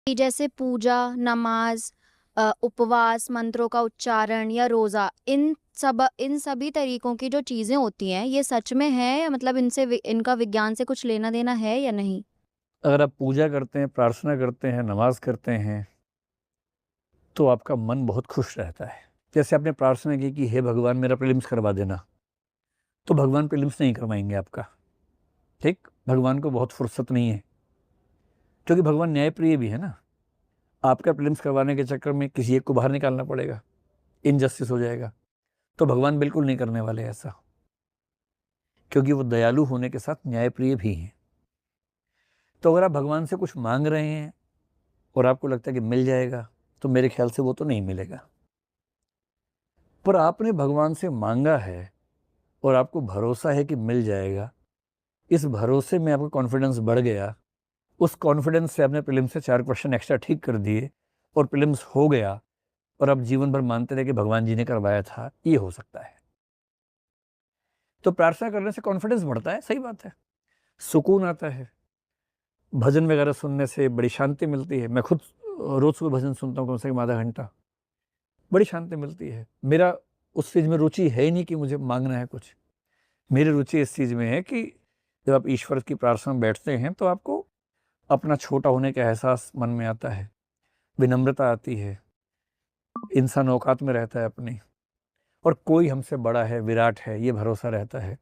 जैसे पूजा, नमाज, उपवास, मंत्रों का उच्चारण या रोज़ा, इन सभी तरीकों की जो चीज़ें होती हैं, ये सच में है या मतलब इनका विज्ञान से कुछ लेना-देना है या नहीं? अगर आप पूजा करते हैं, प्रार्थना करते हैं, नमाज़ करते हैं, तो आपका मन बहुत खुश रहता है। जैसे आपने प्रार्थना की कि हे भगवान मेरा प्रीलिम्स करवा देना, तो भगवान प्रीलिम्स नहीं करवाएँगे आपका, ठीक? भगवान को बहुत फुर्सत नहीं है, क्योंकि भगवान न्यायप्रिय भी है ना। आपका प्रीलिम्स करवाने के चक्कर में किसी एक को बाहर निकालना पड़ेगा, इनजस्टिस हो जाएगा, तो भगवान बिल्कुल नहीं करने वाले ऐसा, क्योंकि वो दयालु होने के साथ न्यायप्रिय भी हैं। तो अगर आप भगवान से कुछ माँग रहे हैं और आपको लगता है कि मिल जाएगा, तो मेरे ख्याल से वो तो नहीं मिलेगा। पर आपने भगवान से माँगा है और आपको भरोसा है कि मिल जाएगा, इस भरोसे में आपका कॉन्फिडेंस बढ़ गया, उस कॉन्फिडेंस से आपने प्रीलिम्स से 4 क्वेश्चन एक्स्ट्रा ठीक कर दिए और प्रीलिम्स हो गया और आप जीवन भर मानते रहे कि भगवान जी ने करवाया था, ये हो सकता है। तो प्रार्थना करने से कॉन्फिडेंस बढ़ता है, सही बात है। सुकून आता है, भजन वगैरह सुनने से बड़ी शांति मिलती है। मैं खुद रोज़ सुबह भजन सुनता हूँ कम से कम आधा घंटा, बड़ी शांति मिलती है। मेरा उस चीज़ में रुचि है ही नहीं कि मुझे माँगना है कुछ। मेरी रुचि इस चीज़ में है कि जब आप ईश्वर की प्रार्थना में बैठते हैं, तो आपको अपना छोटा होने का एहसास मन में आता है, विनम्रता आती है, इंसान औकात में रहता है अपनी, और कोई हमसे बड़ा है, विराट है, ये भरोसा रहता है।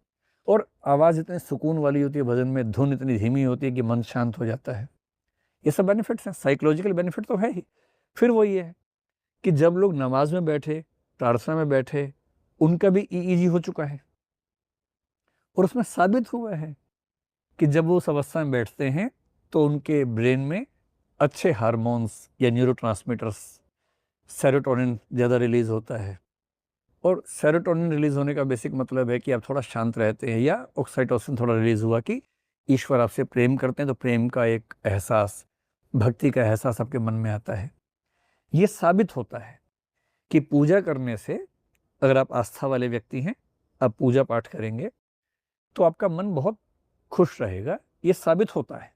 और आवाज़ इतनी सुकून वाली होती है भजन में, धुन इतनी धीमी होती है कि मन शांत हो जाता है। ये सब बेनिफिट्स हैं, साइकोलॉजिकल बेनिफिट तो है ही। फिर वो ये है कि जब लोग नमाज में बैठे, प्रार्थना में बैठे, उनका भी ईईजी हो चुका है और उसमें साबित हुआ है कि जब वो उस अवस्था में बैठते हैं, तो उनके ब्रेन में अच्छे हार्मोन्स या न्यूरोट्रांसमीटर्स, सेरोटोनिन ज़्यादा रिलीज़ होता है। और सेरोटोनिन रिलीज़ होने का बेसिक मतलब है कि आप थोड़ा शांत रहते हैं, या ऑक्सीटोसिन थोड़ा रिलीज़ हुआ कि ईश्वर आपसे प्रेम करते हैं, तो प्रेम का एक एहसास, भक्ति का एहसास आपके मन में आता है। ये साबित होता है कि पूजा करने से, अगर आप आस्था वाले व्यक्ति हैं, आप पूजा पाठ करेंगे, तो आपका मन बहुत खुश रहेगा, ये साबित होता है।